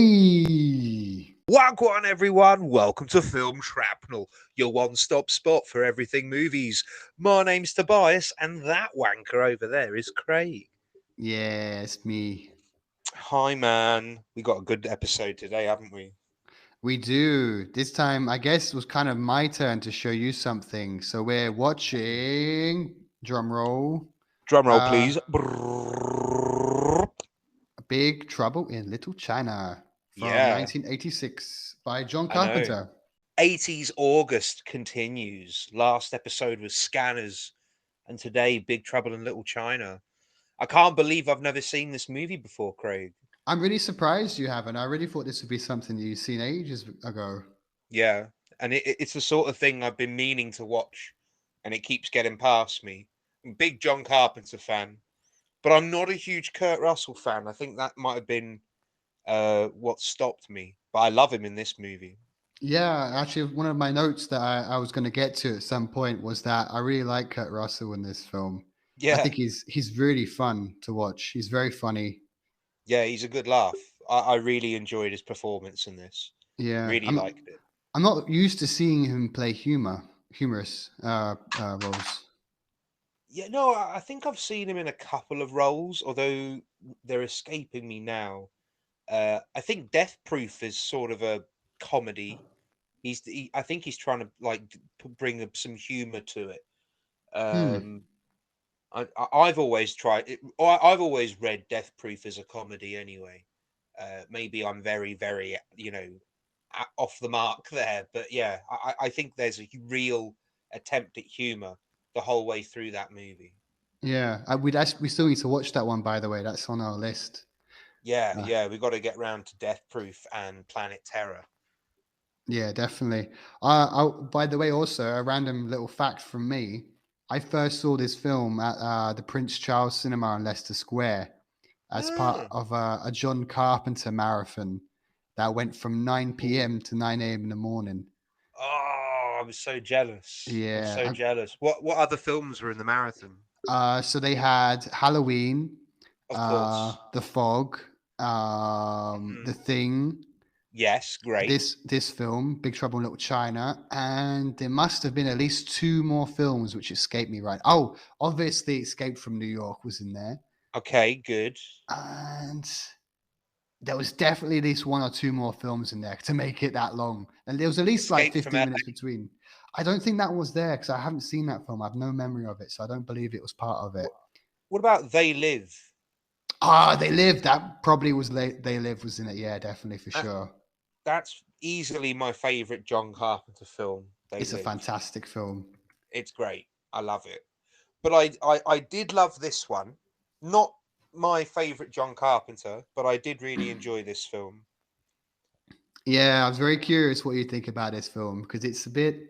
Hey! Wagwan, everyone! Welcome to Film Shrapnel, your one-stop spot for everything movies. My name's Tobias, and that wanker over there is Craig. Yeah, it's me. Hi, man. We got a good episode today, haven't we? We do. This time, I guess it was kind of my turn to show you something. So we're watching, drum roll, Drum roll, uh, please. Brrrr. Big Trouble in Little China from Yeah, 1986 by John I know. Carpenter. 80s August continues. Last episode was Scanners, and today, Big Trouble in Little China. I can't believe I've never seen this movie before, Craig. I'm really surprised you haven't. I really thought this would be something you've seen ages ago. Yeah, and it's the sort of thing I've been meaning to watch, and it keeps getting past me. I'm a big John Carpenter fan, but I'm not a huge Kurt Russell fan. I think that might have been what stopped me. But I love him in this movie. Yeah, actually, one of my notes that I was going to get to at some point was that I really like Kurt Russell in this film. I Yeah, think he's really fun to watch. He's very funny. yeah, he's a good laugh. I really enjoyed his performance in this. Yeah, Really liked it. I'm not used to seeing him play humorous roles. Yeah, no, I think I've seen him in a couple of roles, although they're escaping me now. I think Death Proof is sort of a comedy. I think he's trying to like bring some humor to it. Hmm. Um, I've always tried it. I've always read Death Proof as a comedy anyway. Maybe I'm very, very, off the mark there, but yeah, I think there's a real attempt at humor the whole way through that movie. Yeah, we still need to watch that one, by the way. That's on our list. Yeah, Uh, yeah, we got to get round to Death Proof and Planet Terror. yeah, definitely. By the way, also a random little fact from me. I first saw this film at the Prince Charles Cinema in Leicester Square as part Ah. of a John Carpenter marathon that went from 9 p.m. to 9 a.m. in the morning. Oh, I'm so jealous. I'm Yeah. so jealous. What other films were in the marathon? So they had Halloween, Of course. The Fog, The Mhm. Thing, Yes, great. this film, Big Trouble in Little China, and there must have been at least two more films which escaped me right. Oh, obviously Escape from New York was in there. Okay, good. And there was definitely at least one or two more films in there to make it that long. And there was at least like Escape from 15 LA. minutes between. I don't think that was there because I haven't seen that film. I have no memory of it, so I don't believe it was part of it. What about They Live? Ah, They Live. That probably was They Live was in it. Yeah, definitely for That, sure. that's easily my favorite John Carpenter film. They It's a Live. fantastic film. It's great. I love it. But I did love this one. Not my favorite John Carpenter, but I did really enjoy this film. Yeah, I was very curious what you think about this film because it's a bit.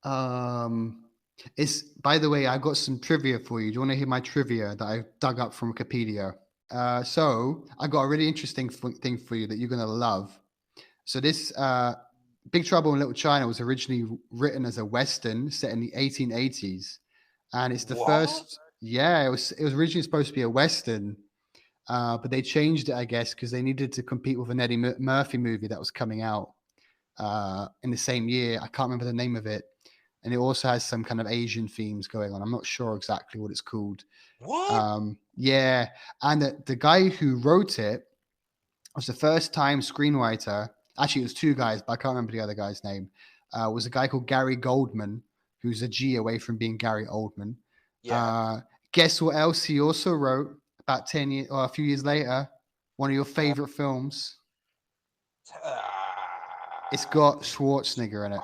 Um, it's by the way, I've got some trivia for you. Do you want to hear my trivia that I dug up from Wikipedia? So I got a really interesting thing for you that you're gonna love. So this Big Trouble in Little China was originally written as a western set in the 1880s, and it's the What? first. Yeah, it was originally supposed to be a western, but they changed it, I guess, because they needed to compete with an Eddie Murphy movie that was coming out in the same year. I can't remember the name of it, and it also has some kind of Asian themes going on. I'm not sure exactly what it's called. What? Yeah, and the guy who wrote it was the first time screenwriter. Actually, it was two guys, but I can't remember the other guy's name. Was a guy called Gary Goldman, who's a G away from being Gary Oldman. Yeah. Uh, Guess what else he also wrote about 10 years or a few years later? One of your Uh, favorite films. It's uh, got Schwarzenegger in it.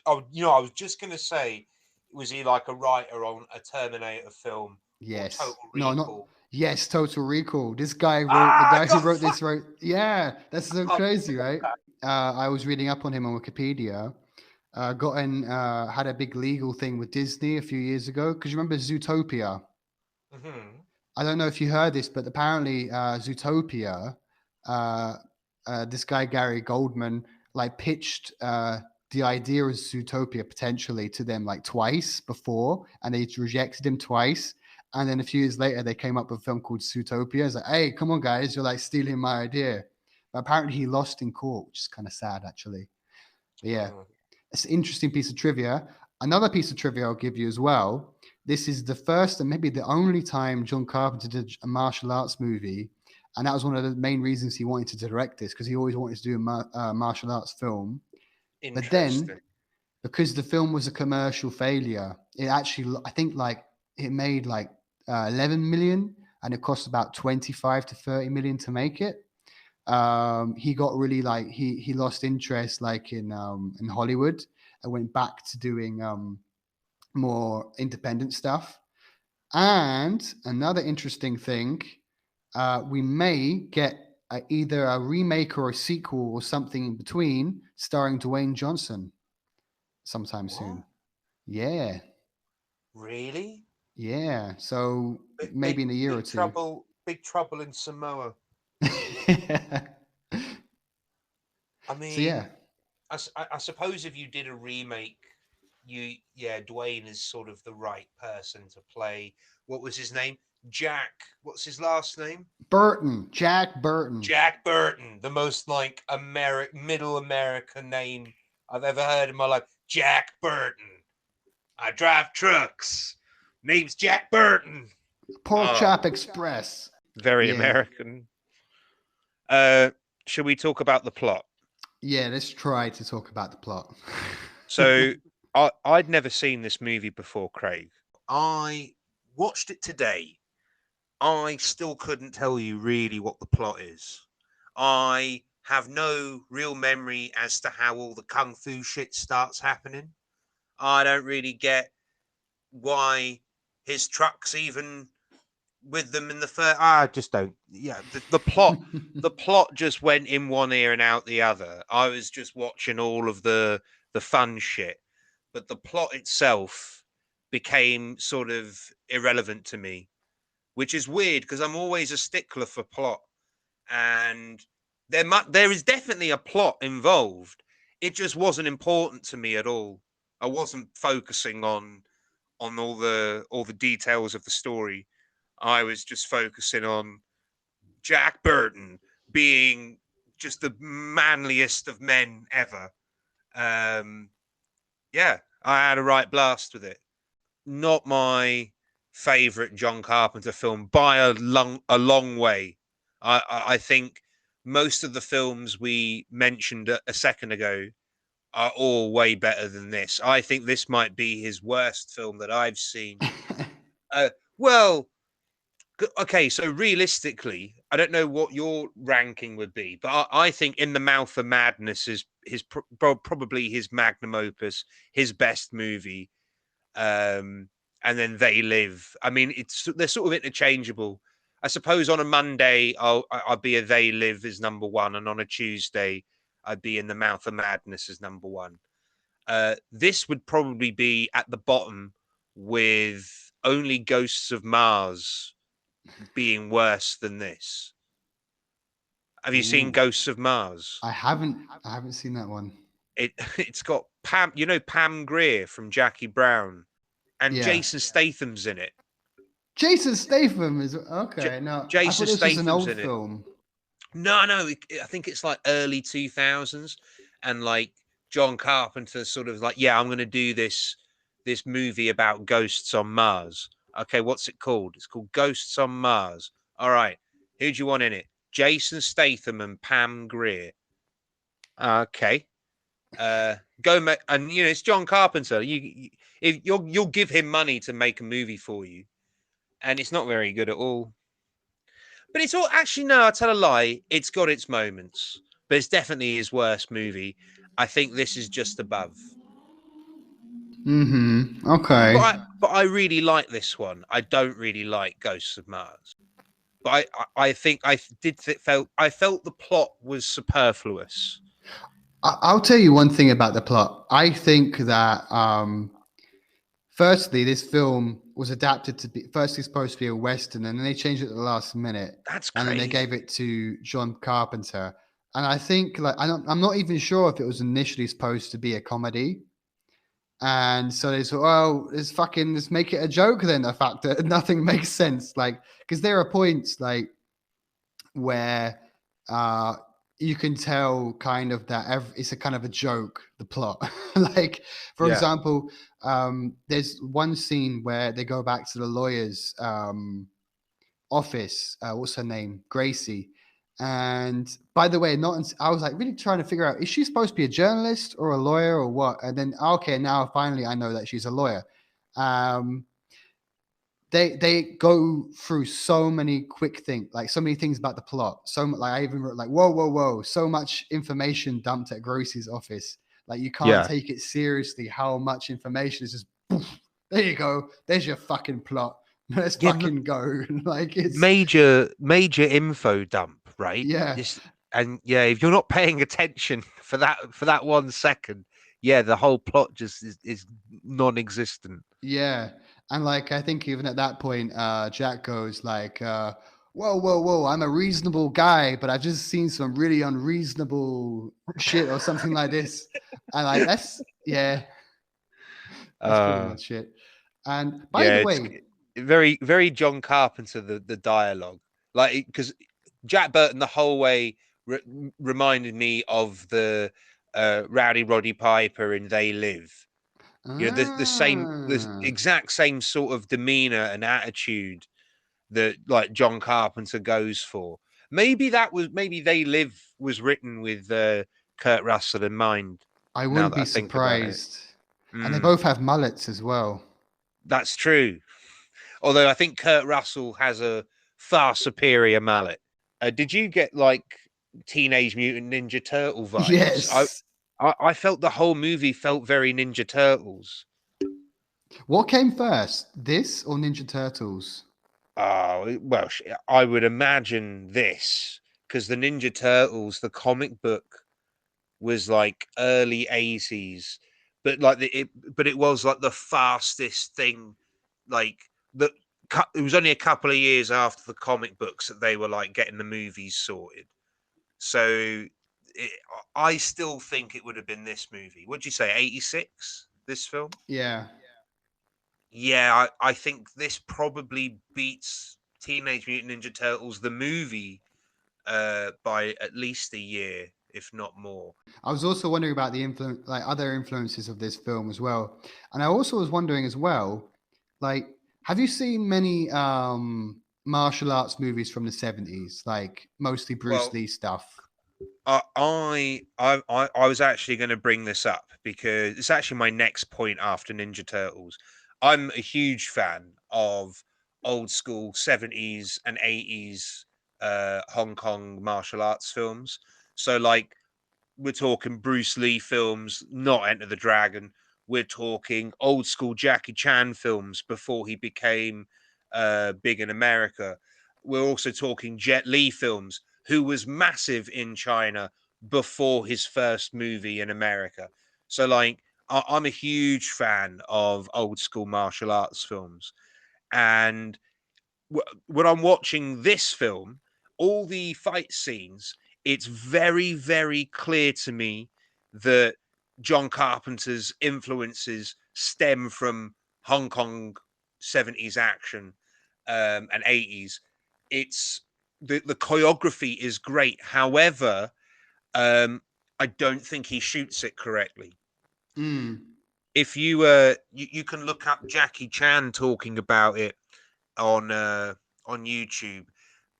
I was just gonna say, was he like a writer on a Terminator film or Total Yes. No, not. Recall? Yes, Total Recall. This guy wrote, the guy who God, wrote this wrote, yeah, that's so fuck. crazy, right? I was reading up on him on Wikipedia. Had a big legal thing with Disney a few years ago. Because you remember Zootopia? Mhm. I don't know if you heard this, but apparently Zootopia, this guy Gary Goldman like pitched the idea of Zootopia potentially to them like twice before, and they rejected him twice. And then a few years later, they came up with a film called Zootopia. It's like, hey, come on, guys, you're like stealing my idea. But apparently, he lost in court, which is kind of sad, actually. But yeah, Oh, it's an interesting piece of trivia. Another piece of trivia I'll give you as well. This is the first and maybe the only time John Carpenter did a martial arts movie. And that was one of the main reasons he wanted to direct this, because he always wanted to do a martial arts film. But then, interesting. because the film was a commercial failure, it actually, I think, like it made like 11 million, and it cost about 25 to 30 million to make it. He got really like he lost interest like in Hollywood and went back to doing more independent stuff. And another interesting thing, we may get either a remake or a sequel or something in between starring Dwayne Johnson sometime What? soon. Yeah. Really? Yeah. So Big, maybe big, in a year or big two. trouble. Big trouble in Samoa. I So yeah. mean, I suppose if you did a remake, yeah, Dwayne is sort of the right person to play. What was his name? Jack. What's his last name? Burton, Jack Burton. Jack Burton, the most like middle American name I've ever heard in my life. Jack Burton. I drive trucks. Name's Jack Burton. Pork Oh, Chop Express. very Yeah. American. Shall we talk about the plot? Yeah, let's try to talk about the plot. So I'd never seen this movie before, Craig. I watched it today. I still couldn't tell you really what the plot is. I have no real memory as to how all the kung fu shit starts happening. I don't really get why his truck's even with them in the first. I just don't. Yeah, the plot. The plot just went in one ear and out the other. I was just watching all of the fun shit, but the plot itself became sort of irrelevant to me, which is weird because I'm always a stickler for plot, and there is definitely a plot involved. It just wasn't important to me at all. I wasn't focusing on all the details of the story. I was just focusing on Jack Burton being just the manliest of men ever. Um, yeah, I had a right blast with it. Not my favorite John Carpenter film by a long way. I think most of the films we mentioned a second ago are all way better than this. I think this might be his worst film that I've seen. Well, okay, so realistically, I don't know what your ranking would be, but I think In the Mouth of Madness is probably his magnum opus, his best movie. And then They Live. I mean, they're sort of interchangeable. I suppose on a Monday I'll be a They Live as number one, and on a Tuesday I'd be In the Mouth of Madness as number one. This would probably be at the bottom with only Ghosts of Mars being worse than this. Have you seen Ooh, Ghosts of Mars? I haven't seen that one. It's got Pam, Pam Grier from Jackie Brown, and Yeah. Jason Statham's in it. Jason Statham is okay. No, I thought Jason this was an Statham's old in it. film. No, I think it's like early 2000s, and like John Carpenter sort of like, yeah, I'm going to do this movie about ghosts on Mars. Okay, what's it called? It's called Ghosts on Mars. All right, who do you want in it? Jason Statham and Pam Grier. Okay, and it's John Carpenter. If you'll give him money to make a movie for you, and it's not very good at all. But it's all actually no, I tell a lie. It's got its moments, but it's definitely his worst movie. I think this is just above. Mm-hmm. Okay. But I really like this one. I don't really like Ghosts of Mars. But I think I felt the plot was superfluous. I'll tell you one thing about the plot. I think that firstly, this film was adapted to be firstly supposed to be a western, and then they changed it at the last minute, That's and then they crazy. gave it to John Carpenter. And I think like I'm not even sure if it was initially supposed to be a comedy. And so they said, "Oh, let's make it a joke." Then the fact that nothing makes sense, like, because there are points like where uh you can tell kind of that it's a kind of a joke, the plot. Like, for Yeah. example, there's one scene where they go back to the lawyer's office. What's her name? Gracie. And by the way, I was like really trying to figure out, is she supposed to be a journalist or a lawyer or what? And then okay, now finally I know that she's a lawyer. Um, they go through so many quick things, like so many things about the plot. Like I even wrote like, whoa, whoa, whoa, so much information dumped at Gracie's office. Like you can't Yeah. take it seriously how much information is just poof, there you go. There's your fucking plot. Let's Yeah. fucking go. Like it's Major info dump, right? yeah, This and yeah, if you're not paying attention for that 1 second, yeah, the whole plot just is non-existent. yeah. And like I think even at that point, Jack goes like, whoa, whoa, whoa, I'm a reasonable guy, but I've just seen some really unreasonable shit or something like this. And like that's yeah, that's pretty Uh much it. And by yeah, the it's way, very very John Carpenter, the dialogue. Like because Jack Burton the whole way re reminded me of the Rowdy Roddy Piper in They Live. You know, the ah, exact same sort of demeanor and attitude that like John Carpenter goes for. Maybe They Live was written with Kurt Russell in mind. I Now wouldn't that be I think about it, surprised. And they mm, both have mullets as well. that's true. Although I think Kurt Russell has a far superior mallet. Did you get like Teenage Mutant Ninja Turtle vibes? Yes. I felt the whole movie felt very Ninja Turtles. What came first, this or Ninja Turtles? Oh, well, I would imagine this because the Ninja Turtles, the comic book, was like early 80s, but but it was like the fastest thing. Like the it was only a couple of years after the comic books that they were like getting the movies sorted. So it, I still think it would have been this movie. What'd you say, 86? This film? Yeah. Yeah, I think this probably beats Teenage Mutant Ninja Turtles, the movie, by at least a year, if not more. I was also wondering about the influence, like other influences of this film as well. And I also was wondering as well, like, have you seen many martial arts movies from the 70s, like mostly Bruce Well, Lee stuff? I was actually going to bring this up because it's actually my next point after Ninja Turtles. I'm a huge fan of old school 70s and 80s Hong Kong martial arts films. So like we're talking Bruce Lee films, not Enter the Dragon. We're talking old school Jackie Chan films before he became big in America. We're also talking Jet Li films, who was massive in China before his first movie in America. So, like, I'm a huge fan of old school martial arts films. And when I'm watching this film, all the fight scenes, it's very, very clear to me that John Carpenter's influences stem from Hong Kong 70s action and 80s. It's the choreography is great. However, I don't think he shoots it correctly. Mm. If you can look up Jackie Chan talking about it on YouTube,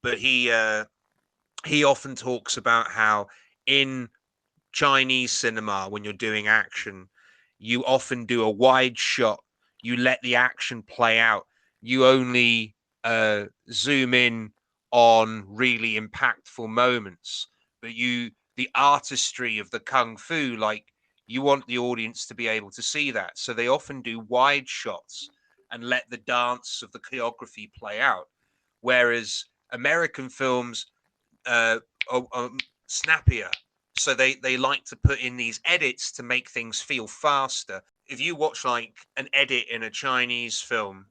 but he often talks about how in Chinese cinema, when you're doing action, you often do a wide shot. You let the action play out. You only zoom in on really impactful moments, but the artistry of the kung fu, like you want the audience to be able to see that. So they often do wide shots and let the dance of the choreography play out. Whereas American films uh, are snappier. So they like to put in these edits to make things feel faster. If you watch like an edit in a Chinese film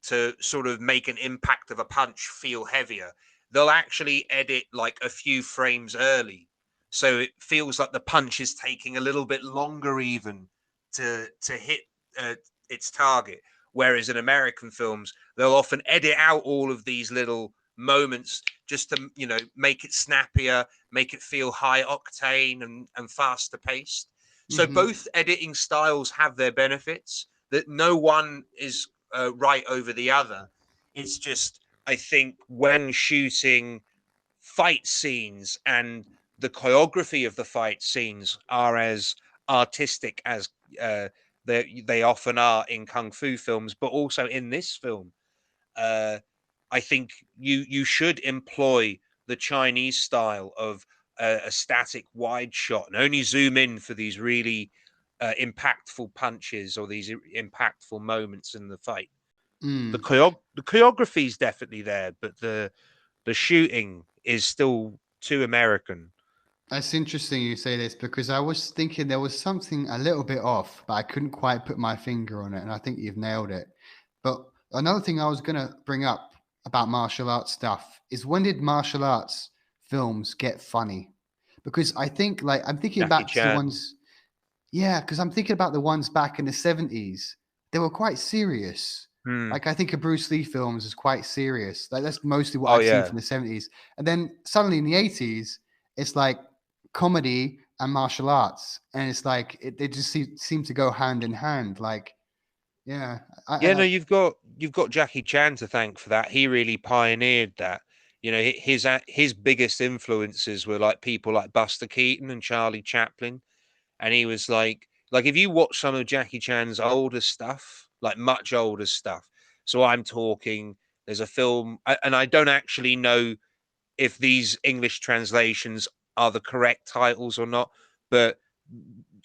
to sort of make an impact of a punch feel heavier, they'll actually edit like a few frames early so it feels like the punch is taking a little bit longer even to hit its target. Whereas in American films, they'll often edit out all of these little moments just to, you know, make it snappier, make it feel high octane and faster paced. So Hmm. both editing styles have their benefits. That no one is right over the other. It's just, I think, when shooting fight scenes and the choreography of the fight scenes are as artistic as uh, they often are in kung fu films, but also in this film. Uh, I think you should employ the Chinese style of a static wide shot and only zoom in for these really impactful punches or these impactful moments in the fight. Mm. The choreography is definitely there, but the shooting is still too American. That's interesting you say this because I was thinking there was something a little bit off, but I couldn't quite put my finger on it, and I think you've nailed it. But another thing I was gonna bring up about martial arts stuff is when did martial arts films get funny? Because I think like I'm thinking Jackie back to the Chan. ones, yeah, because I'm thinking about the ones back in the 70s. They were quite serious. Hmm. Like I think of Bruce Lee films as quite serious. Like that's mostly what Oh I've seen yeah, from the 70s. And then suddenly in the 80s, it's like comedy and martial arts. And it's like they just seem to go hand in hand. Like, yeah. yeah. No, you've got Jackie Chan to thank for that. He really pioneered that. You know, his biggest influences were like people like Buster Keaton and Charlie Chaplin, and he was like if you watch some of Jackie Chan's older stuff, like much older stuff. So I'm talking. There's a film, and I don't actually know if these English translations are the correct titles or not, but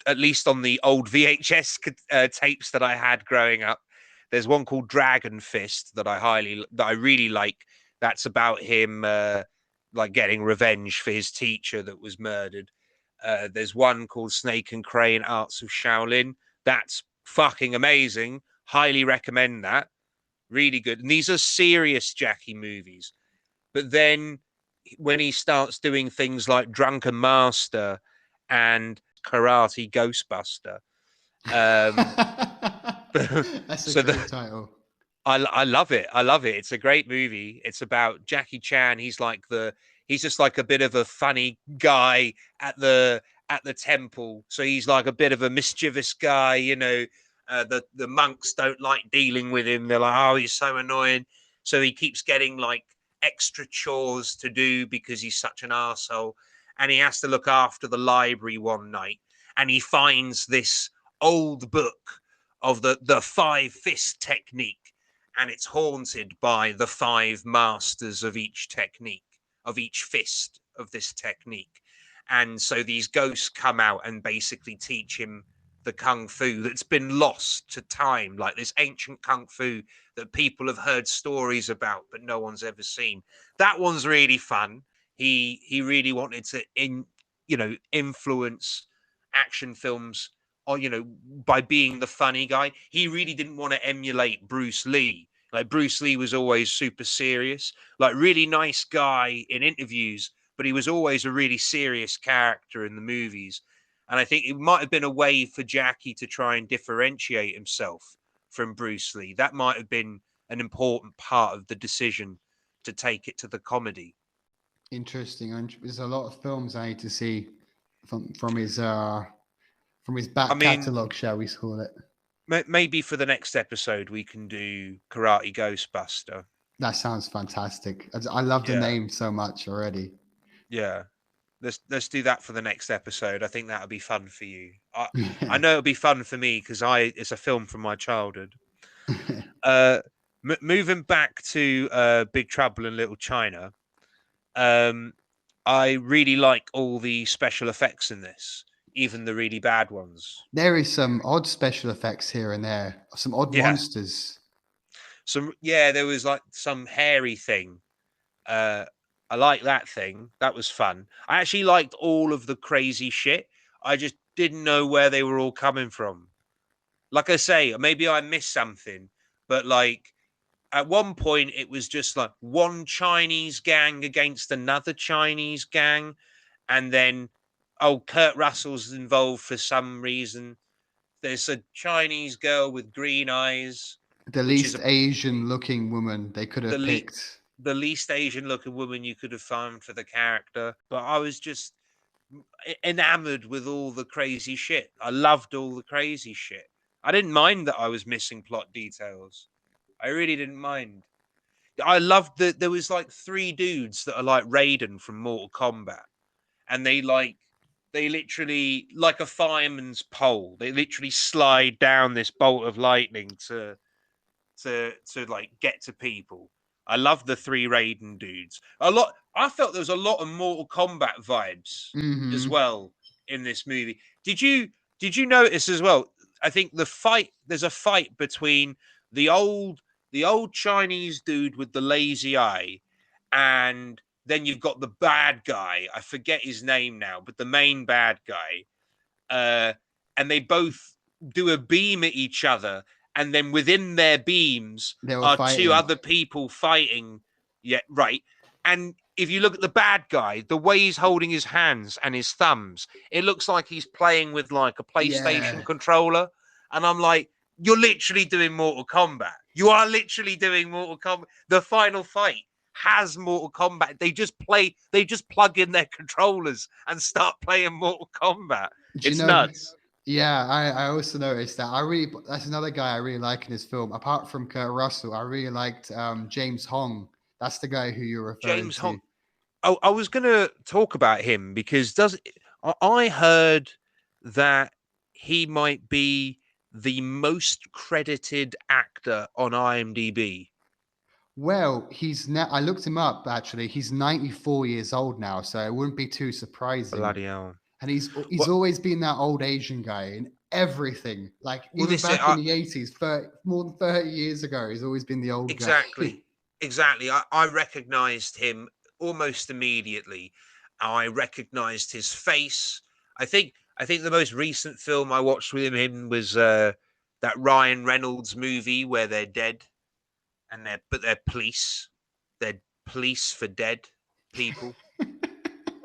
at least on the old VHS tapes that I had growing up, there's one called Dragon Fist that I really like. That's about him like getting revenge for his teacher that was murdered. There's one called Snake and Crane Arts of Shaolin. That's fucking amazing. Highly recommend that. Really good. And these are serious Jackie movies. But then when he starts doing things like Drunken Master and Karate Ghostbuster, um, That's a so great the, title. I love it. I love it. It's a great movie. It's about Jackie Chan. He's just like a bit of a funny guy at the temple. So he's like a bit of a mischievous guy, you know. The monks don't like dealing with him. They're like, oh, he's so annoying. So he keeps getting like extra chores to do because he's such an arsehole. And he has to look after the library one night. And he finds this old book of the five fist technique, and it's haunted by the five masters of each technique, of each fist of this technique. And so these ghosts come out and basically teach him the kung fu that's been lost to time, like this ancient kung fu that people have heard stories about but no one's ever seen. That one's really fun. He really wanted to influence action films, or by being the funny guy. He really didn't want to emulate Bruce Lee. Like Bruce Lee was always super serious, like really nice guy in interviews, but he was always a really serious character in the movies. And I think it might have been a way for Jackie to try and differentiate himself from Bruce Lee. That might have been an important part of the decision to take it to the comedy. Interesting. And there's a lot of films I need to see from his I back mean, catalogue, shall we call it? maybe for the next episode we can do Karate Ghostbuster. That sounds fantastic. I love the Yeah, name so much already. yeah. Let's do that for the next episode. I think that'll be fun for you. I Yeah. know it'll be fun for me because I it's a film from my childhood. Uh, moving back to Big Trouble in Little China. Um, I really like all the special effects in this, even the really bad ones. There is some odd special effects here and there, some odd Yeah, monsters. there was like some hairy thing. Uh, I like that thing. That was fun. I actually liked all of the crazy shit. I just didn't know where they were all coming from. Like I say, maybe I missed something, but like at one point it was just like one Chinese gang against another Chinese gang, and then oh, Kurt Russell's involved for some reason. There's a Chinese girl with green eyes, The which is least Asian looking woman they could the have le- picked. the least Asian looking woman you could have found for the character. But I was just enamored with all the crazy shit. I loved all the crazy shit. I didn't mind that I was missing plot details. I really didn't mind. I loved that there was like 3 dudes that are like Raiden from Mortal Kombat, and they literally like a fireman's pole. They literally slide down this bolt of lightning to like get to people. I love the 3 Raiden dudes. A lot. I felt there was a lot of Mortal Kombat vibes as Hmm. well in this movie. Did you notice as well? I think there's a fight between the old the old Chinese dude with the lazy eye, and then you've got the bad guy. I forget his name now, but the main bad guy. Uh, and they both do a beam at each other, and then within their beams They were are 2 fighting. other people fighting. Yeah, right. And if you look at the bad guy, the way he's holding his hands and his thumbs, it looks like he's playing with like a Yeah. PlayStation controller. And I'm like, you're literally doing Mortal Kombat. You are literally doing Mortal Kombat. The final fight has Mortal Kombat. They just plug in their controllers and start playing Mortal Kombat. Do you It's know? nuts. Yeah, I also noticed that. That's another guy I really like in this film. Apart from Kurt Russell, I really liked James Hong. That's the guy who you're referring James to. Hong. Oh, I was going to talk about him because I heard that he might be the most credited actor on IMDb. Well, he's now. I looked him up actually. He's 94 years old now, so it wouldn't be too surprising. Bloody hell. And he's Well, always been that old Asian guy in everything. Like well, even this is back in the 80s, more than 30 years ago, he's always been the old guy. exactly, exactly. I recognized him almost immediately. I recognized his face. I think the most recent film I watched with him was that Ryan Reynolds movie where they're dead and they're police. They're police for dead people.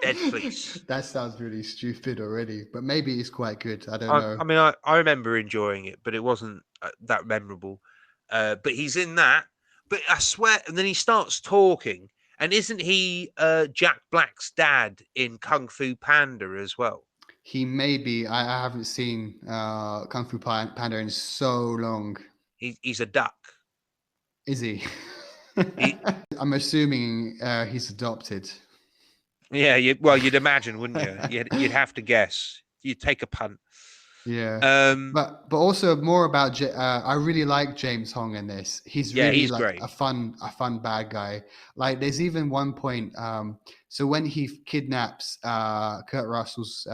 Dead police. That sounds really stupid already, but maybe it's quite good. I don't I, know. I mean, I remember enjoying it, but it wasn't that memorable. But he's in that. But I swear, and then he starts talking, and isn't he Jack Black's dad in Kung Fu Panda as well? He may be. I haven't seen Kung Fu Panda in so long. He's a duck. Is he? He, I'm assuming he's adopted. yeah, well, you'd imagine, wouldn't you? You'd have to guess. You'd take a punt. Yeah. Um, But also more about I really like James Hong in this. He's yeah, really he's like great. a fun bad guy. Like there's even one point. So when he kidnaps Kurt Russell's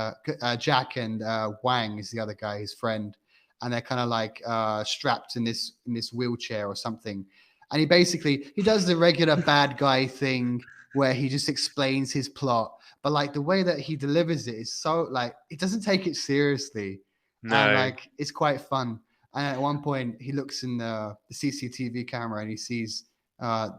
Jack and Wang is the other guy, his friend, and they're kind of like strapped in this wheelchair or something. And he does the regular bad guy thing where he just explains his plot, but like the way that he delivers it is so like it doesn't take it seriously, and No, like it's quite fun. And at one point, he looks in the CCTV camera and he sees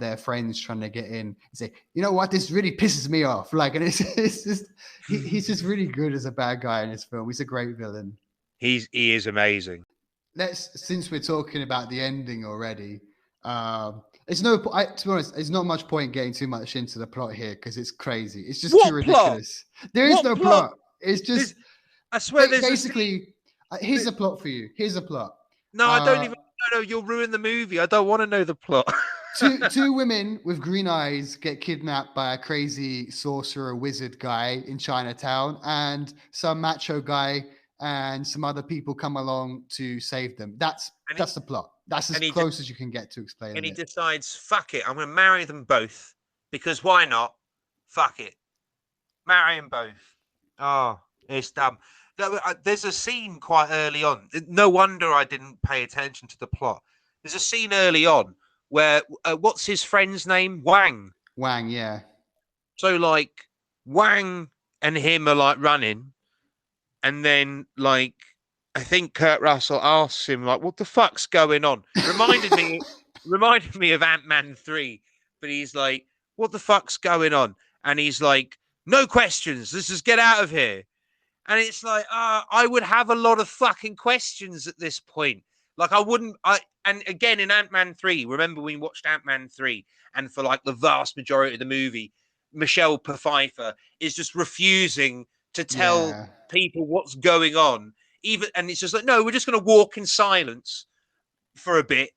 their friends trying to get in. He say, "You know what? This really pisses me off." Like, and it's just he's just really good as a bad guy in this film. He's a great villain. he is amazing. Since we're talking about the ending already. It's no. To be honest, there's not much point getting too much into the plot here because it's crazy. It's just too What plot? ridiculous. There is What no plot? plot. It's There's, just I swear, there's a scene. basically. Here's a plot for you. Here's a plot. No, I don't Uh, even know. You'll ruin the movie. I don't want to know the plot. two women with green eyes get kidnapped by a crazy sorcerer wizard guy in Chinatown, and some macho guy and some other people come along to save them. and That's the plot. That's as and he close as you can get to and explaining he it. decides, fuck it, I'm going to marry them both because why not? Fuck it, marry them both. Oh, it's dumb. There's a scene quite early on. No wonder I didn't pay attention to the plot. There's a scene early on where what's his friend's name? Wang. Wang, yeah. So like Wang and him are like running, and then like I think Kurt Russell asks him like, "What the fuck's going on?" Reminded me of Ant-Man 3, but he's like, "What the fuck's going on?" And he's like, "No questions. Let's just get out of here." And it's like, I would have a lot of fucking questions at this point. Like I wouldn't, and again in Ant-Man 3, remember we watched Ant-Man 3, and for like the vast majority of the movie, Michelle Pfeiffer is just refusing to tell Yeah. people what's going on. Even, and it's just like, no, we're just going to walk in silence for a bit.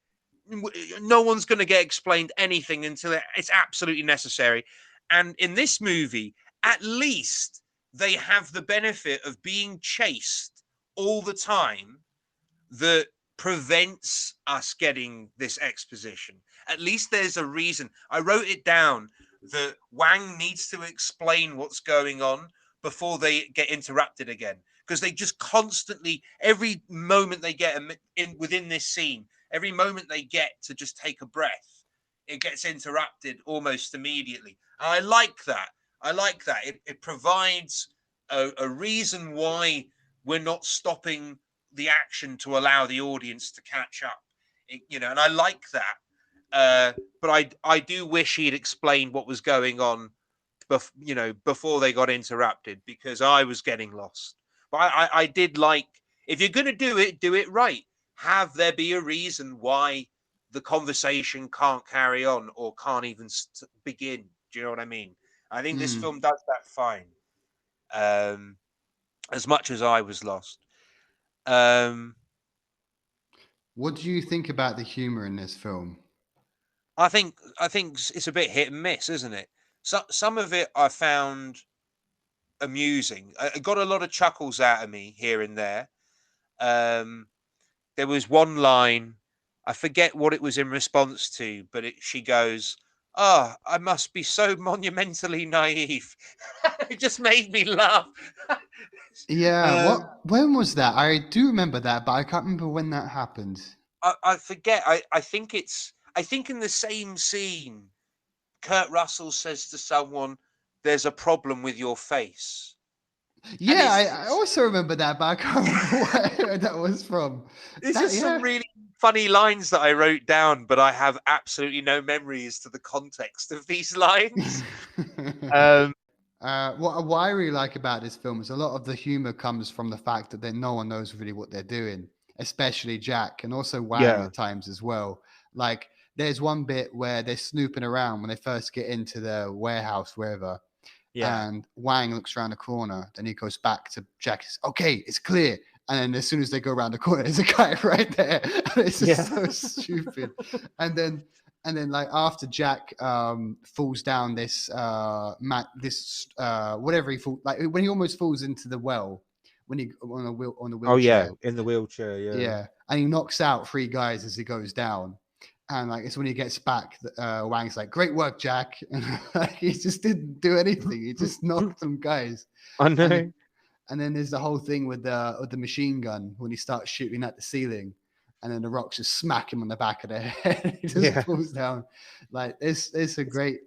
No one's going to get explained anything until it's absolutely necessary. And in this movie, at least they have the benefit of being chased all the time that prevents us getting this exposition. At least there's a reason. I wrote it down that Wang needs to explain what's going on before they get interrupted again, because they just constantly, every moment they get in within this scene, every moment they get to just take a breath, it gets interrupted almost immediately. And I like that. I like that. It provides a reason why we're not stopping the action to allow the audience to catch up. And I like that. But I do wish he'd explained what was going on, before they got interrupted, because I was getting lost. But I did like, if you're going to do it right. Have there be a reason why the conversation can't carry on or can't even begin. Do you know what I mean? I think this Mm. film does that fine. As much as I was lost. Um, What do you think about the humor in this film? I think it's a bit hit and miss, isn't it? Some of it I found amusing. It got a lot of chuckles out of me here and there. Um, there was one line, I forget what it was in response to, but she goes, "Oh, I must be so monumentally naive." It just made me laugh. Yeah, um, when was that? I do remember that, but I can't remember when that happened. I forget. I think in the same scene, Kurt Russell says to someone, "There's a problem with your face," and Yeah, I also remember that, but I can't remember where that was from. there's That just some yeah. really funny lines that I wrote down, but I have absolutely no memory as to the context of these lines. Um, What I really like about this film is a lot of the humor comes from the fact that no one knows really what they're doing, especially Jack and also Wang yeah, at times as well. Like there's one bit where they're snooping around when they first get into the warehouse, wherever, yeah, and Wang looks around the corner. Then he goes back to Jack. Says, okay, it's clear. And then as soon as they go around the corner, there's a guy right there. And it's just yeah. so stupid. And then like after Jack falls down this whatever he falls, like when he almost falls into the well, when he on the Oh yeah, wheelchair, in the wheelchair. Yeah, yeah, and he knocks out three guys as he goes down. And like it's when he gets back, Wang's like, "Great work, Jack!" And like, he just didn't do anything. He just knocked them guys. I And know. and then there's the whole thing with the machine gun when he starts shooting at the ceiling, and then the rocks just smack him on the back of the head. He just Yeah. falls down. Like it's a great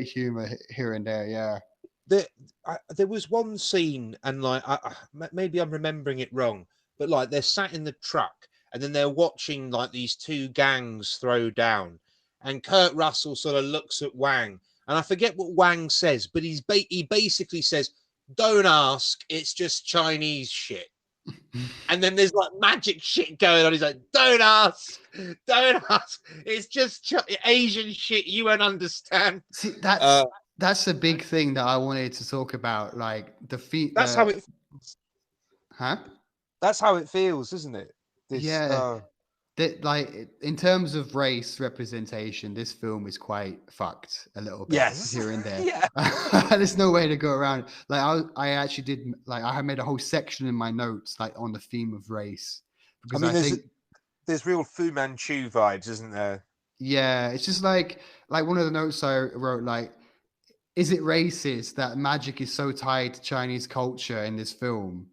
humor here and there. Yeah. there, there was one scene, and like, maybe I'm remembering it wrong, but like they're sat in the truck, and then they're watching like these two gangs throw down, and Kurt Russell sort of looks at Wang, and I forget what Wang says, but he basically says, "Don't ask, it's just Chinese shit." And then there's like magic shit going on. He's like, don't ask. It's just Asian shit you won't understand. See, Uh, that's a big thing that I wanted to talk about. Like the feet, that's how the it. huh? That's how it feels, isn't it? This. Yeah, that like in terms of race representation, this film is quite fucked a little bit Yes. here and there. Yeah. There's no way to go around. Like I actually did like I had made a whole section in my notes like on the theme of race I because mean, I think there's real Fu Manchu vibes, isn't there? yeah, it's just like one of the notes I wrote like is it racist that magic is so tied to Chinese culture in this film?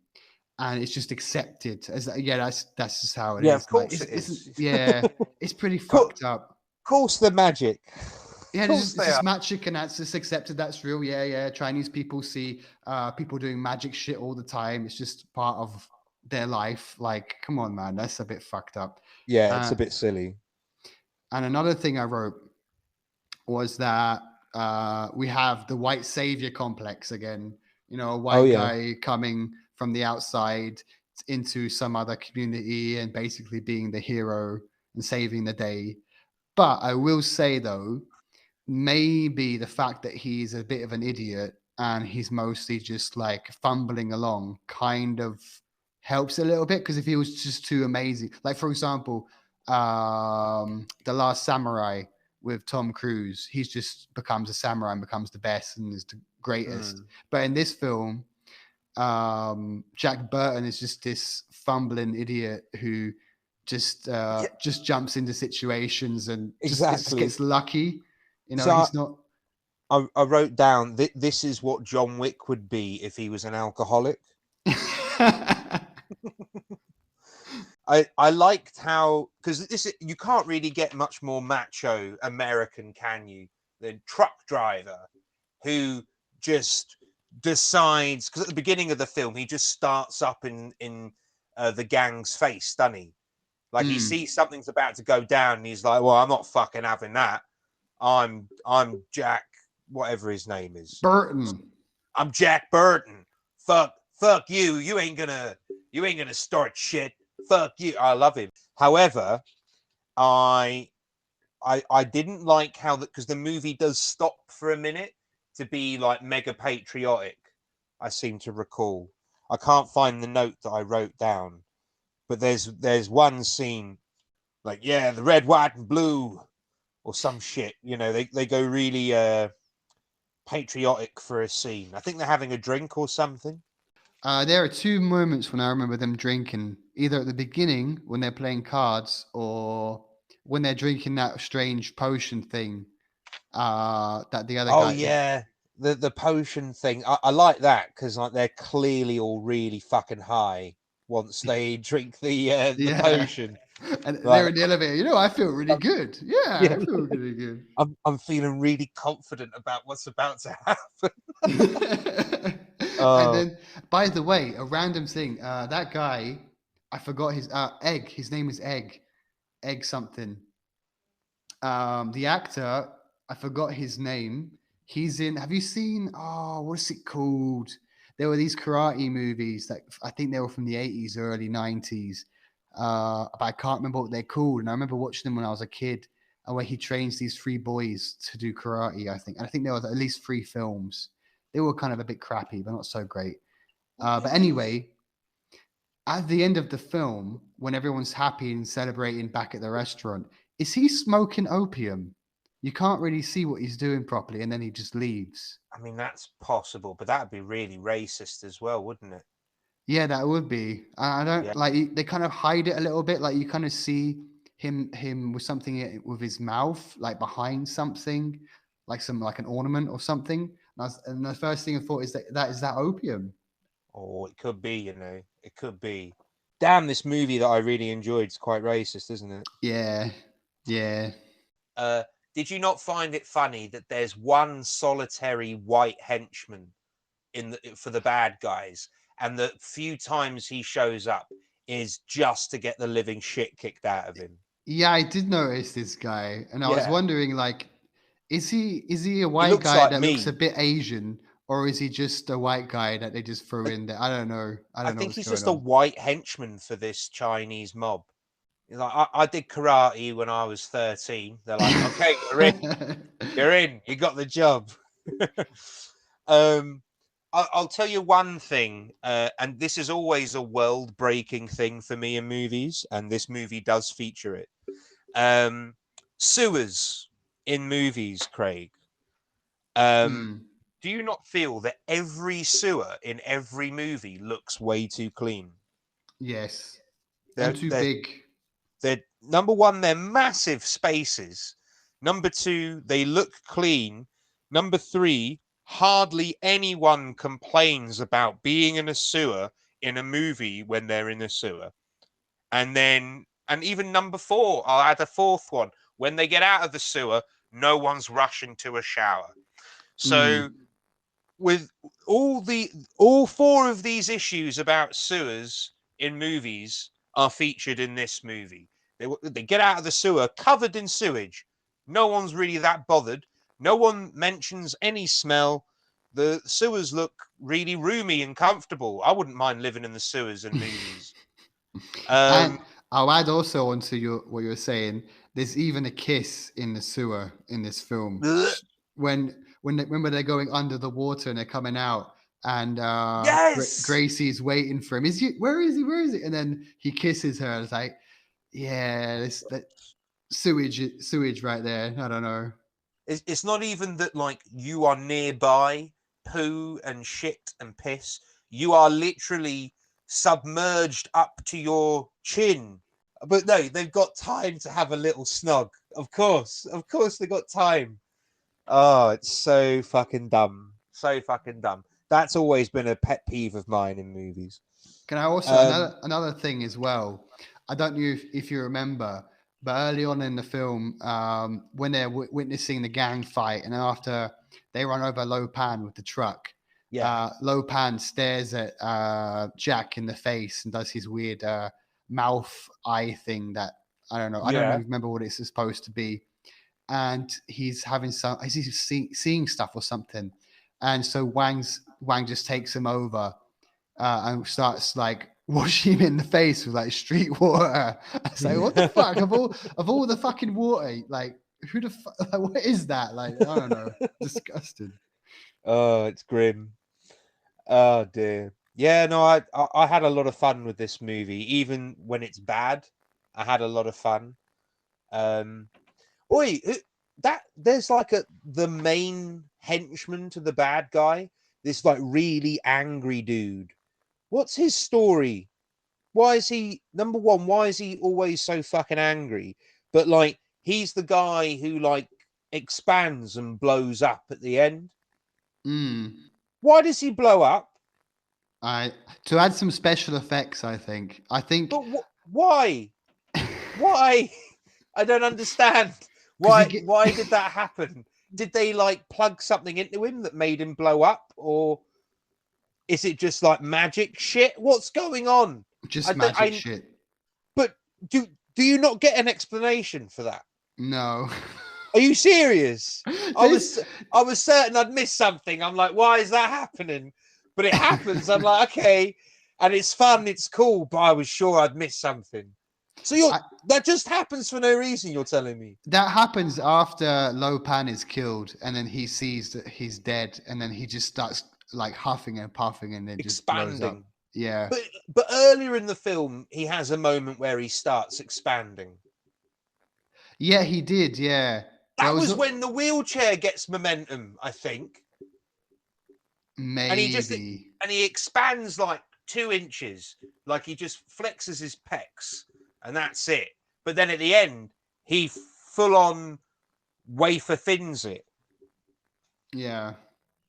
And it's just accepted as yeah, that's just how it Yeah, of is. Like, course it isn't is. yeah, it's pretty Of fucked up. course, the magic. Of Yeah, course it's they just are. magic, and that's just accepted. That's real. Yeah, yeah. Chinese people see people doing magic shit all the time. It's just part of their life. Like, come on, man, that's a bit fucked up. Yeah, it's Uh, a bit silly. and another thing I wrote was that we have the white savior complex again. You know, a Oh white yeah. guy coming from the outside into some other community and basically being the hero and saving the day. But I will say though, maybe the fact that he's a bit of an idiot and he's mostly just like fumbling along kind of helps a little bit, because if he was just too amazing, like for example, The Last Samurai with Tom Cruise, he's just becomes a samurai and becomes the best and is the greatest. But in this film, Jack Burton is just this fumbling idiot who just jumps into situations and just Exactly. gets lucky. You know, So he's not. I wrote down this is what John Wick would be if he was an alcoholic. I liked how, because you can't really get much more macho American, can you, than truck driver who just decides, because at the beginning of the film he just starts up in the gang's face, doesn't he? Like he sees something's about to go down and he's like, well, I'm not fucking having that. I'm Jack, whatever his name is. Burton. I'm Jack Burton. Fuck you. You ain't gonna start shit. Fuck you. I love him. However, I didn't like how that, because the movie does stop for a minute to be like mega patriotic. I seem to recall. I can't find the note that I wrote down, but there's one scene like, yeah, the red, white, and blue, or some shit. You know, they go really patriotic for a scene. I think they're having a drink or something. There are two moments when I remember them drinking, either at the beginning when they're playing cards or when they're drinking that strange potion thing. That the other Oh guy. yeah, the potion thing. I like that because like they're clearly all really fucking high once they drink the Yeah. potion. And Like, they're in the elevator. You know, I feel really good. Yeah, yeah, I feel really good. I'm feeling really confident about what's about to happen. And Oh, then, by the way, a random thing. That guy, I forgot his Egg. His name is Egg. Egg something. The actor, I forgot his name. He's in. Have you seen? Oh, what's it called? There were these karate movies that I think they were from the 80s, early 90s. But I can't remember what they're called. And I remember watching them when I was a kid, and where he trains these three boys to do karate. I think, and I think there was at least three films. They were kind of a bit crappy, but not so great. But anyway, at the end of the film, when everyone's happy and celebrating back at the restaurant, is he smoking opium? You can't really see what he's doing properly, and then he just leaves. I mean that's possible, but that'd be really racist as well, wouldn't it? Yeah, that would be. I don't Yeah. like. They kind of hide it a little bit. Like you kind of see him with something with his mouth, like behind something, like some like an ornament or something. And the first thing I thought is that opium. Oh, it could be. You know, it could be. Damn, this movie that I really enjoyed is quite racist, isn't it? Yeah, yeah. Uh, did you not find it funny that there's one solitary white henchman for the bad guys, and the few times he shows up is just to get the living shit kicked out of him? Yeah, I did notice this guy, and I was Yeah, wondering, like, is he a he white looks guy like that looks a me. bit Asian, or is he just a white guy that they just threw I, in there? I don't know. I I don't know think what's he's going just a on. white henchman for this Chinese mob. He's like, I did karate when I was 13. They're like, okay, you're in. You're in. You got the job. um, I'll tell you one thing, and this is always a world-breaking thing for me in movies, and this movie does feature it. Um, Sewers in movies, Craig. Um, Hmm. do you not feel that every sewer in every movie looks way too clean? Yes, and They're too they're big. they're number one, they're massive spaces. Number two, they look clean. Number three, hardly anyone complains about being in a sewer in a movie when they're in a sewer. And even number four, I'll add a fourth one. When they get out of the sewer, no one's rushing to a shower. So Hmm. with all four of these issues about sewers in movies are featured in this movie. They get out of the sewer covered in sewage. No one's really that bothered. No one mentions any smell. The sewers look really roomy and comfortable. I wouldn't mind living in the sewers in movies. And I'll add also onto what you were saying. There's even a kiss in the sewer in this film. When they're going under the water and they're coming out, and Yes, Gracie's waiting for him. Is he? Where is he? Where is he? And then he kisses her. It's like, yeah, that sewage right there. I don't know. it's not even that like you are nearby poo and shit and piss. You are literally submerged up to your chin. But no, they've got time to have a little snog. Of course, they got time. Oh, it's so fucking dumb. So fucking dumb. That's always been a pet peeve of mine in movies. Can I also another thing as well? I don't know if you remember, but early on in the film, when they're witnessing the gang fight, and after they run over Lopan with the truck, Yeah. Lopan stares at Jack in the face and does his weird mouth eye thing that I don't know. I don't Yeah. remember what it's supposed to be, and he's having he's seeing stuff or something, and so Wang just takes him over and starts like washing him in the face with like street water. I say, what the fuck of all the fucking water? Like, who the fuck? Like, what is that? Like, I don't know. Disgusting. Oh, it's grim. Oh dear. Yeah, no, I had a lot of fun with this movie, even when it's bad. I had a lot of fun. Oi, that there's like the main henchman to the bad guy. This like really angry dude. What's his story? Why is he number one? Why is he always so fucking angry? But like he's the guy who like expands and blows up at the end. Why does he blow up? To add some special effects, I think. But why? Why? I don't understand. Why did that happen? Did they like plug something into him that made him blow up, or is it just like magic shit? What's going on? Just magic shit. But do you not get an explanation for that? No. Are you serious? I was certain I'd missed something. I'm like, why is that happening? But it happens. I'm like, okay, and it's fun, it's cool, but I was sure I'd missed something. So that just happens for no reason, you're telling me? That happens after Lopan is killed, and then he sees that he's dead, and then he just starts like huffing and puffing, and then expanding. Just blows up. Yeah. But earlier in the film, he has a moment where he starts expanding. Yeah, he did. Yeah. That was when the wheelchair gets momentum, I think. Maybe. And he expands like 2 inches, like he just flexes his pecs, and that's it. But then at the end, he full on wafer thins it. Yeah.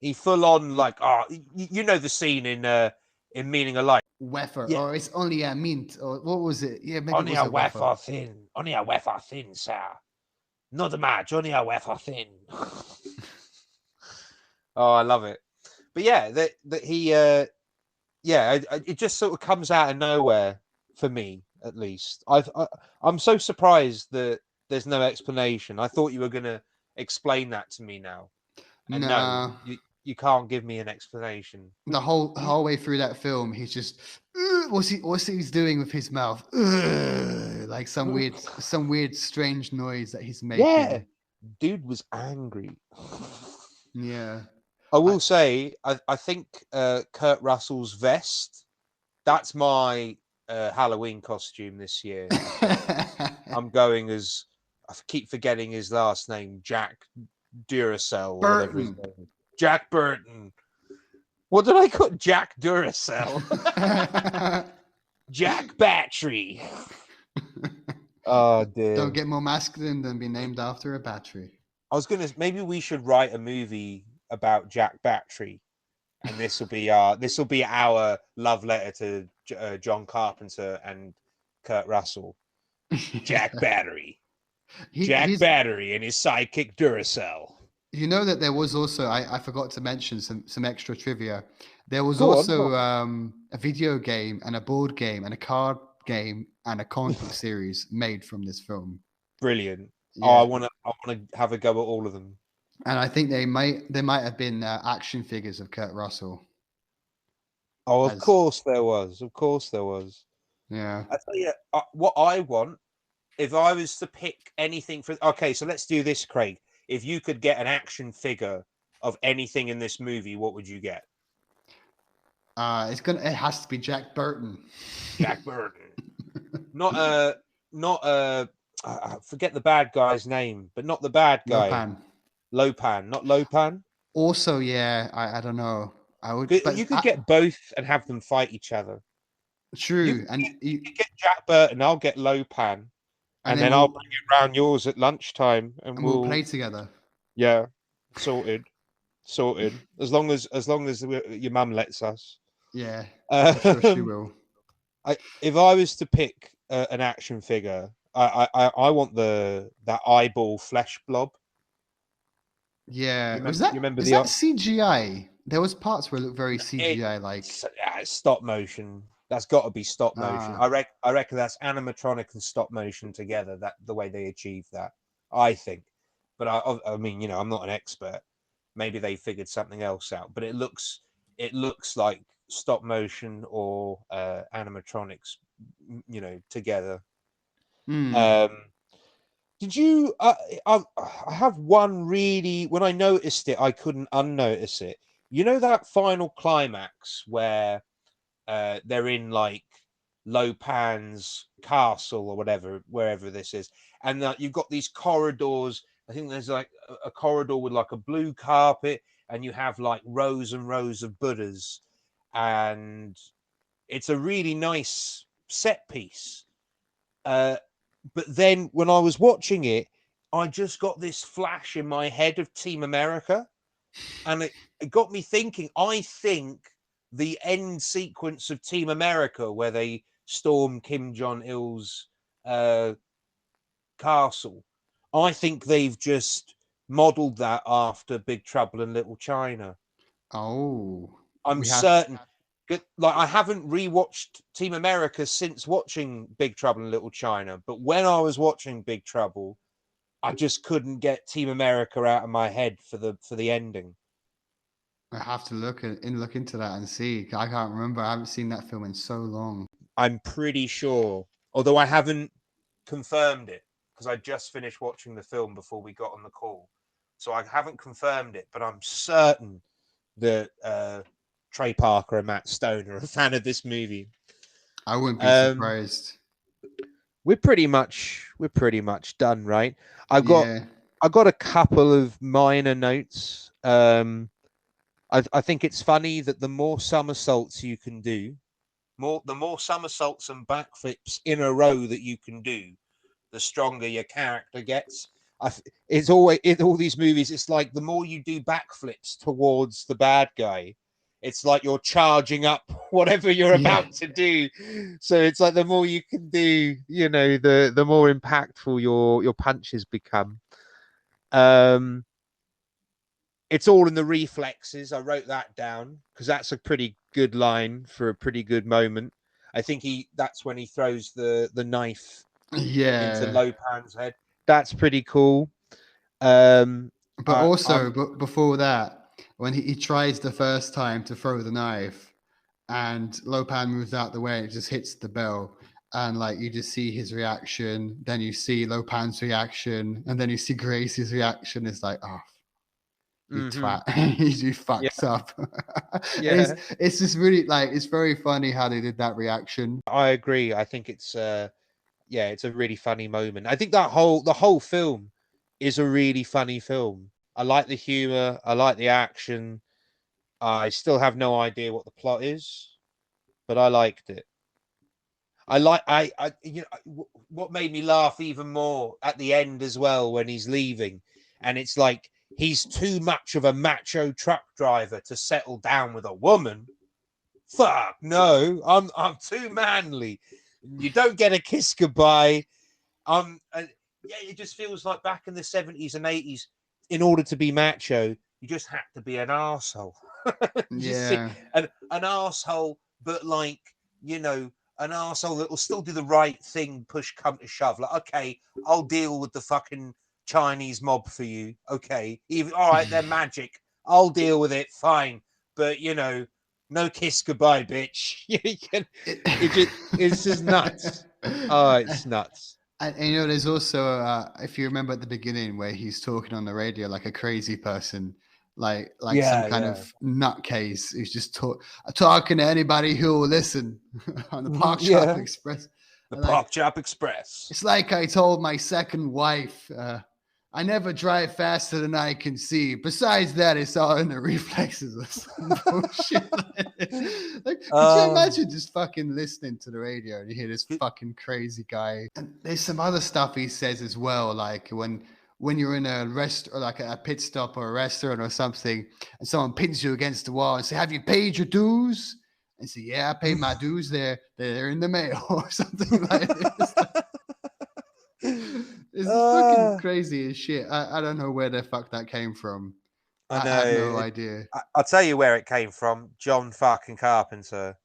He full on like, you know the scene in Meaning of Life. Wafer, yeah. Or it's only a mint, or what was it? Yeah, maybe only it was a wafer thin. Only a wafer thin, sir. Not much, only a wafer thin. Oh, I love it. But yeah, that he, it just sort of comes out of nowhere for me, at least. I'm so surprised that there's no explanation. I thought you were going to explain that to me now. And no, you can't give me an explanation. The whole way through that film, he's just what's he's doing with his mouth? Like some weird strange noise that he's making. Yeah, dude was angry. Yeah. I will say, I think Kurt Russell's vest, that's my Halloween costume this year. I'm going as, I keep forgetting his last name, Jack Duracell. Or whatever his name is. Jack Burton. What did I call Jack Duracell? Jack Battery. Oh, dear. Don't get more masculine than be named after a battery. I was going to, maybe we should write a movie about Jack Battery, and this will be our love letter to John Carpenter and Kurt Russell. Jack Battery. Jack Battery and his sidekick Duracell. You know that there was also, I forgot to mention some extra trivia. There was also a video game and a board game and a card game and a comic book series made from this film. Brilliant. Yeah. Oh, I want to have a go at all of them. And I think they might have been action figures of Kurt Russell. Oh, of As course there was. Of course there was. yeah, I tell you, what I want, if I was to pick anything for, okay, so let's do this, Craig. If you could get an action figure of anything in this movie, what would you get? it has to be Jack Burton. Jack Burton. Not not I forget the bad guy's name, but not the bad guy. Lopan. Lopan, not Lopan. Also, yeah, I don't know. I would, You but could get both and have them fight each other. true, and You could get Jack Burton, I'll get Lopan, and and then then I'll bring it round yours at lunchtime, and we'll play together. yeah, sorted, sorted. As long as your mum lets us. Yeah, I'm sure she Um, will. if I was to pick an action figure, I want that eyeball flesh blob. Yeah, You remember is that CGI? There was parts where it looked very CGI like. it's stop motion. That's got to be stop motion. Ah, I reckon that's animatronic and stop motion together. That the way they achieve that, I think. But I mean, I'm not an expert. Maybe they figured something else out. But it looks like stop motion or animatronics, together. hmm. Um, did you? I have one really. When I noticed it, I couldn't unnotice it. You know that final climax where they're in like Lopan's castle or whatever, wherever this is, and you've got these corridors. I think there's like a corridor with like a blue carpet, and you have like rows and rows of Buddhas, and it's a really nice set piece. Uh, but then when I was watching it, I just got this flash in my head of Team America, and it got me thinking. I think the end sequence of Team America, where they storm Kim Jong Il's castle, I think they've just modelled that after Big Trouble in Little China. Oh, I'm we have. certain. Like I haven't rewatched Team America since watching Big Trouble in Little China, but when I was watching Big Trouble, I just couldn't get Team America out of my head for the ending. I have to look into that and see. I can't remember. I haven't seen that film in so long. I'm pretty sure, although I haven't confirmed it because I just finished watching the film before we got on the call, so I haven't confirmed it. But I'm certain that Trey Parker and Matt Stone are a fan of this movie. I wouldn't be Um, surprised. we're pretty much done, right? I've got Yeah. I've got a couple of minor notes. I think it's funny that the more somersaults you can do, the more somersaults and backflips in a row that you can do, the stronger your character gets. It's always in all these movies. It's like the more you do backflips towards the bad guy, it's like you're charging up whatever you're Yeah. about to do. So it's like the more you can do, the more impactful your punches become. Um, it's all in the reflexes. I wrote that down because that's a pretty good line for a pretty good moment. I think that's when he throws the knife into Yeah. Lopan's head. That's pretty cool. Um, But also, I'm but before that, when he tries the first time to throw the knife and Lopan moves out the way, it just hits the bell. And like you just see his reaction, then you see Lopan's reaction, and then you see Gracie's reaction. It's like, oh, you twat, you yeah, fucked up. And yeah. it's just really like it's very funny how they did that reaction. I agree. I think it's it's a really funny moment. I think the whole film is a really funny film. I like the humor. I like the action. I still have no idea what the plot is, but I liked it. What made me laugh even more at the end as well when he's leaving, and it's like he's too much of a macho truck driver to settle down with a woman. Fuck no, I'm too manly. You don't get a kiss goodbye. Yeah, it just feels like back in the 70s and 80s. In order to be macho, you just had to be an asshole. Just see Yeah, an asshole, but like an asshole that will still do the right thing, push come to shove. Like, okay, I'll deal with the fucking Chinese mob for you. Okay, even all right, they're magic. I'll deal with it. Fine, but no kiss goodbye, bitch. It's just nuts. Oh, it's nuts. And there's also, if you remember at the beginning where he's talking on the radio like a crazy person, like some Yeah, kind yeah, of nutcase who's just talking to anybody who will listen on the Park Chop yeah. Express. The And like, Park Chop Express. it's like I told my second wife, I never drive faster than I can see. Besides that, it's all in the reflexes or some bullshit. Like, could you imagine just fucking listening to the radio and you hear this fucking crazy guy? And there's some other stuff he says as well, like when you're in a rest or like a pit stop or a restaurant or something, and someone pins you against the wall and say, "Have you paid your dues?" And say, "Yeah, I paid my dues. They're in the mail," or something like this. It's fucking crazy as shit. I don't know where the fuck that came from. I I have no know. idea. I'll tell you where it came from. John fucking Carpenter.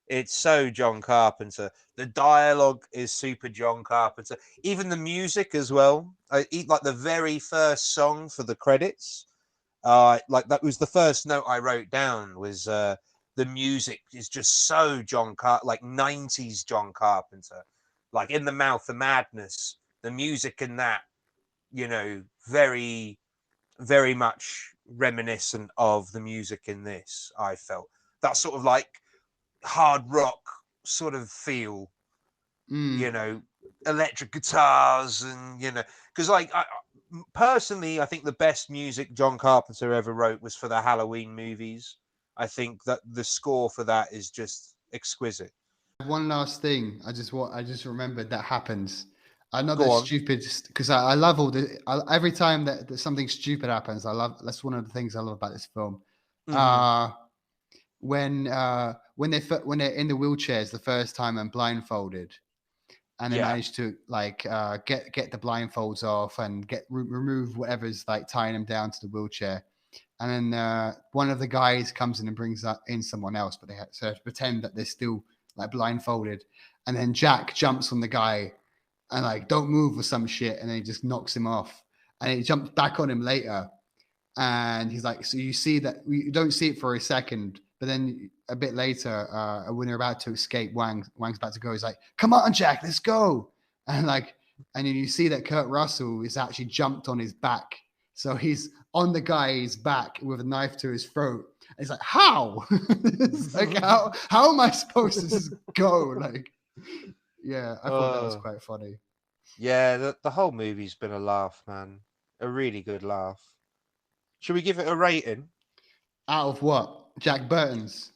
It's so John Carpenter. The dialogue is super John Carpenter. Even the music as well. Like the very first song for the credits. Like that was the first note I wrote down. Was the music is just so like 90s John Carpenter. Like In the Mouth of Madness. The music in that, very, very much reminiscent of the music in this. I felt that sort of like hard rock sort of feel, Mm. electric guitars, and because personally, I think the best music John Carpenter ever wrote was for the Halloween movies. I think that the score for that is just exquisite. One last thing, I just remembered that happens. Another Go on. stupid, because I love all the every time that something stupid happens. I love that's one of the things I love about this film. Mm-hmm. Uh when they're in the wheelchairs the first time and blindfolded, and they Yeah. manage to like get the blindfolds off and remove whatever's like tying them down to the wheelchair. And then one of the guys comes in and brings in someone else, but they have to pretend that they're still like blindfolded. And then Jack jumps on the guy and like don't move or some shit, and then he just knocks him off. And he jumps back on him later, and he's like, so you see that you don't see it for a second, but then a bit later, when they're about to escape, Wang's about to go. He's like, "Come on, Jack, let's go!" And like, and then you see that Kurt Russell is actually jumped on his back, so he's on the guy's back with a knife to his throat. And he's like, "How? It's like how am I supposed to just go?" Like, yeah, I thought that was quite funny. Yeah, the whole movie's been a laugh, man. A really good laugh. Should we give it a rating? Out of what? Jack Burton's.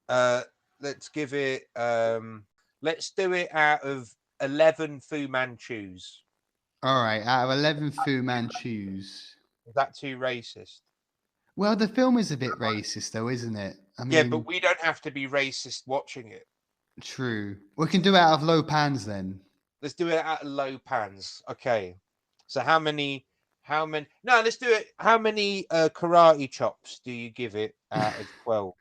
Let's give it. Let's do it out of 11 Fu Manchus. All right, out of 11 Fu Manchus. Is that too racist? Well, the film is a bit racist, though, isn't it? I Yeah, mean, but we don't have to be racist watching it. true. We can do it out of low pans then. Let's do it out of low pans. Okay. So how many? No, let's do it. How many karate chops do you give it out of 12?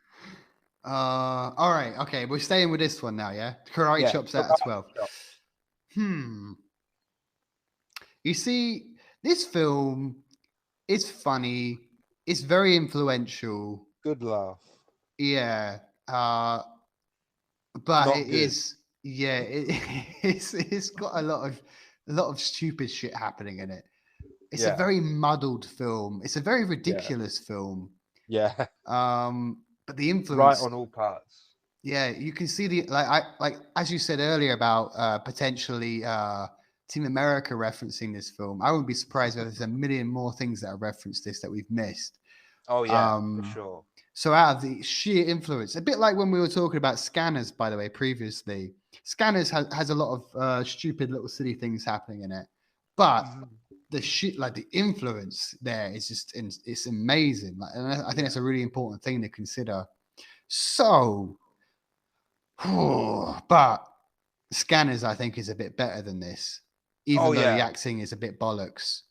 All right, okay. We're staying with this one now, yeah? Karate Yeah, chops out of 12. chop. You see, this film is funny. It's very influential. Good laugh. Yeah. But Not it good. is, yeah, it's got a lot of stupid shit happening in it. It's a very muddled film. It's a very ridiculous film. Yeah. But the influence, Right on all parts. yeah, you can see the like as you said earlier about potentially Team America referencing this film. I wouldn't be surprised if there's a million more things that are referenced this that we've missed. Oh yeah, for sure. So out of the sheer influence, a bit like when we were talking about Scanners, by the way, previously, Scanners has a lot of stupid little silly things happening in it, but the shit, like the influence there is just, it's amazing. Like, and I think that's a really important thing to consider. So, but Scanners, I think, is a bit better than this, even though the acting is a bit bollocks.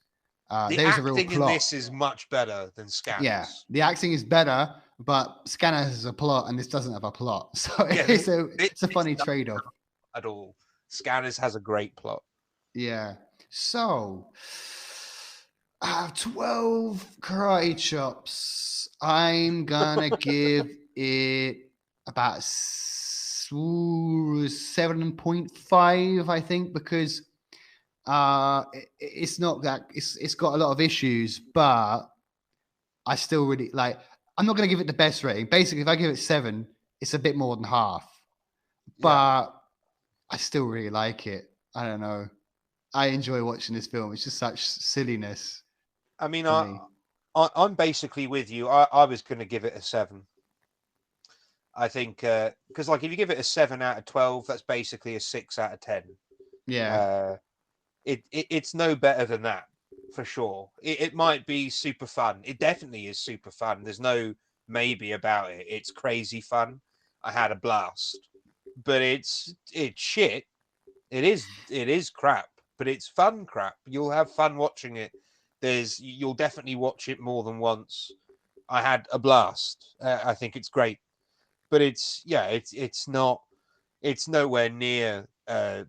The there's a real acting in plot. this is much better than Scanners. Yeah, the acting is better, but Scanners has a plot, and this doesn't have a plot. So Yeah, it's a funny trade-off. At all. Scanners has a great plot. Yeah. So Out of 12 karate chops, I'm gonna give it about 7.5, I think, because it's not that it's got a lot of issues, but I still really like. I'm not gonna give it the best rating. Basically, if I give it 7, it's a bit more than half, Yeah. but I still really like it. I don't know. I enjoy watching this film. It's just such silliness I mean, for me. I'm basically with you. I was going to give it a 7. I think because like if you give it a 7 out of 12, that's basically a 6 out of 10. Yeah. Uh, it's no better than that for sure. It might be super fun. It definitely is super fun. There's no maybe about it. It's crazy fun. I had a blast, but it's shit. It is crap, but it's fun crap. You'll have fun watching it. You'll definitely watch it more than once. I had a blast. I think it's great, but it's nowhere near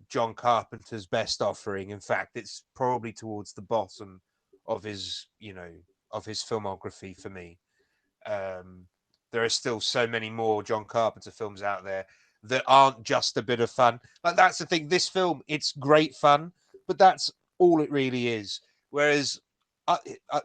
John Carpenter's best offering. In fact, it's probably towards the bottom of his of his filmography for me. Um, there are still so many more John Carpenter films out there that aren't just a bit of fun. Like that's the thing. This film, it's great fun, but that's all it really is. Whereas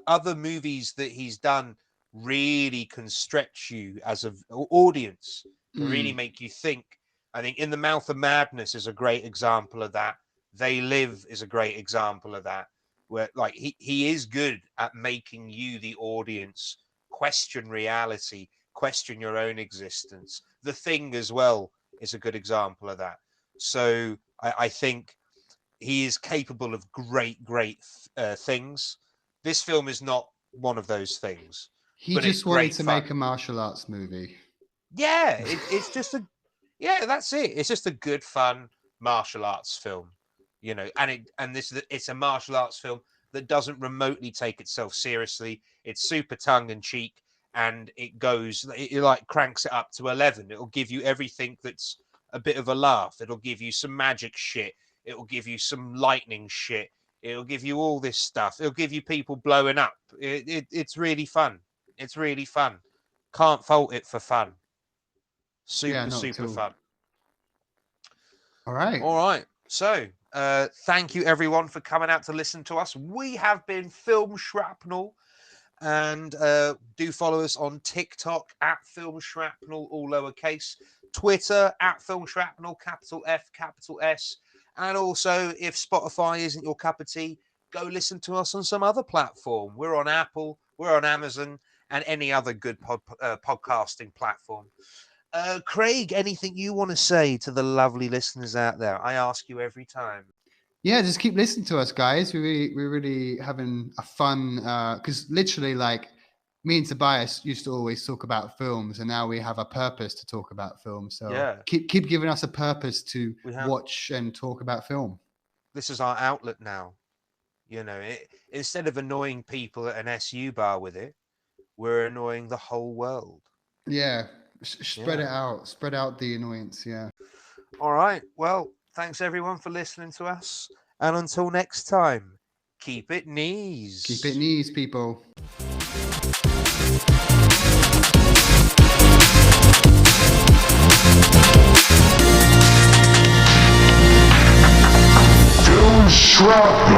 other movies that he's done really can stretch you as an audience, can really Mm. make you think. I think In the Mouth of Madness is a great example of that. They Live is a great example of that. Where like he is good at making you, the audience, question reality, question your own existence. The Thing as well is a good example of that. So I think he is capable of great things. This film is not one of those things, He but it's just wanted great to fun. make a martial arts movie. Yeah, it's just that's it. It's just a good fun martial arts film, it's a martial arts film that doesn't remotely take itself seriously. It's super tongue in cheek, and it like cranks it up to 11. It'll give you everything that's a bit of a laugh. It'll give you some magic shit. It'll give you some lightning shit. It'll give you all this stuff. It'll give you people blowing up. It's really fun. It's really fun. Can't fault it for fun. Yeah, Super, not at super all. fun. All right. All right. So, thank you everyone for coming out to listen to us. We have been Film Shrapnel, and do follow us on TikTok at Film Shrapnel, all lowercase, Twitter at Film Shrapnel, capital F, capital S, and also if Spotify isn't your cup of tea, go listen to us on some other platform. We're on Apple, we're on Amazon, and any other good podcasting platform. Craig, anything you want to say to the lovely listeners out there? I ask you every time. Yeah, just keep listening to us, guys. We're really having a fun because literally, like me and Tobias used to always talk about films, and now we have a purpose to talk about films. So Yeah, keep giving us a purpose to we have. watch and talk about film. This is our outlet now. Instead of annoying people at an SU bar with it, we're annoying the whole world. Yeah, Yeah. spread out the annoyance. Yeah. All right. Well, thanks everyone for listening to us, and until next time, keep it knees. Keep it knees, people. Film Shrapnel.